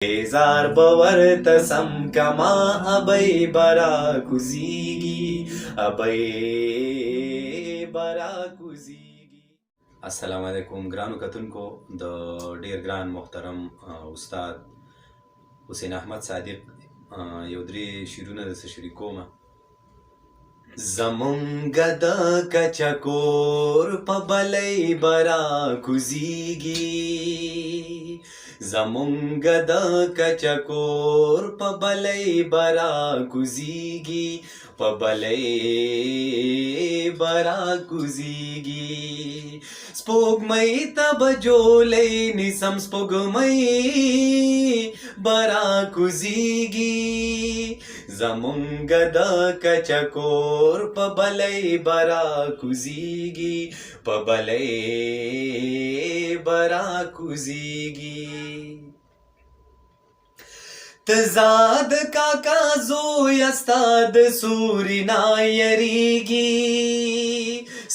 बेजार बवर्त सम कमा अबै बरा कुजीगी अबै बरा कुजीगी। अस्सलाम वालेकुम ग्रानो कतुनको द ډیر ګران محترم استاد حسین احمد صادق یو درې شیرونه د شریکومه. زمونږ د کچکور په بلۍ برا کوزیږي، زمونږ د کچکور په بلۍ برا کوزیږي، په بلۍ برا کوزیږي. سپوږمۍ ته بجولۍ نیسم سپوږمۍ برا کوزیږي، زمونږ د کچکور په بلۍ برا کوزیږي، په بلۍ برا کوزیږي. تزاد کاکا زویا ستاد سوری نا یریږي،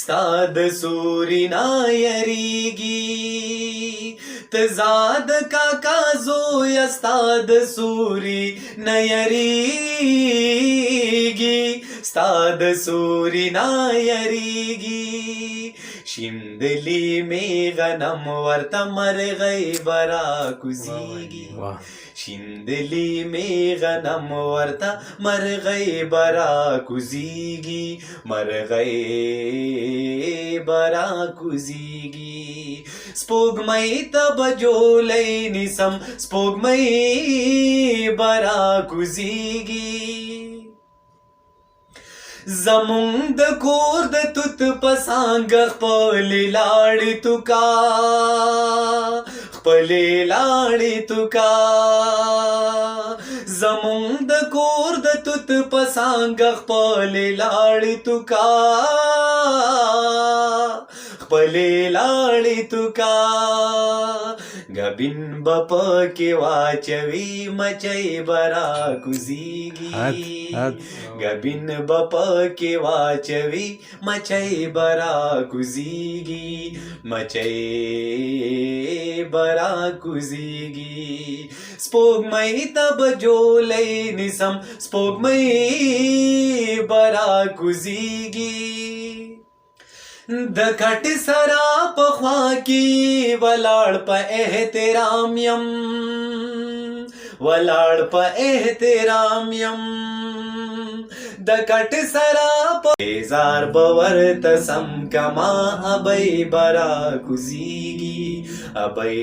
ستاد سوری نا یریږي. تزاد کاکا زویا ستاد سوری نا یریږي، ستاد سوری نا یریږي. شیندلی می غنم ورته مرغۍ برا کوزیږي، شیندلی می غنم ورته مرغۍ برا کوزیږي، مرغۍ برا کوزیږي. سپوږمۍ ته بجولۍ نیسم سپوږمۍ برا کوزیږي. زمونږ د کور د توت په څانګه خپلې لاړې توکا، خپلې لاړې توکا. زمونږ د کور د توت په څانګه خپلې لاړې توکا، خپلې لاړې توکا. ګبین به پکې واچوي مچۍ برا کوزیږي، ګبین به پکې واچوي مچۍ برا کوزیږي، مچۍ برا کوزیږي. سپوږمۍ ته بجولۍ نیسم سپوږمۍ برا کوزیږي. د کټ سرا په خوا کې ولاړ په احترام یم، ولاړ په احترام یم. د کټ سرا په بیزار بورته سم کما ابۍ برا کوزیږي، ابۍ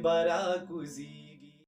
برا کوزیږي.